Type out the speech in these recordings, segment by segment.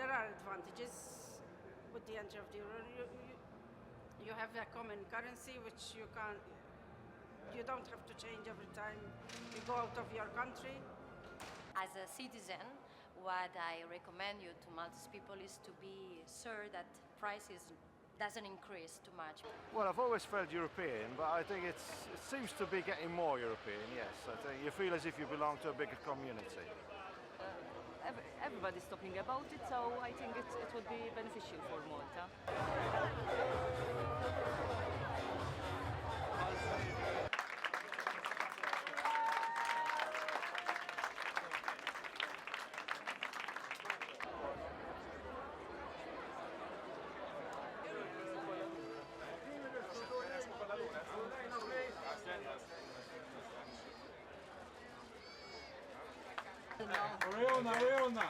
there are advantages with the entry of the euro. You have a common currency which you don't have to change every time you go out of your country. As a citizen, what I recommend you to Maltese people is to be sure that prices doesn't increase too much. Well, I've always felt European, but I think it seems to be getting more European, yes. I think you feel as if you belong to a bigger community. Everybody's talking about it, so I think it would be beneficial for Malta. Oriona.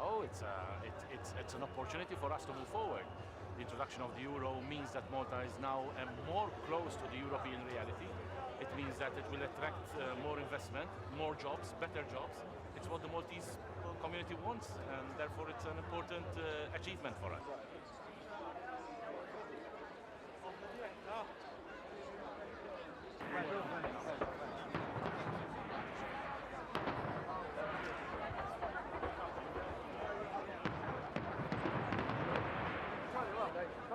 Oh, it's an opportunity for us to move forward. The introduction of the euro means that Malta is now more close to the European reality. It means that it will attract more investment, more jobs, better jobs. It's what the Maltese community wants, and therefore it's an important achievement for us.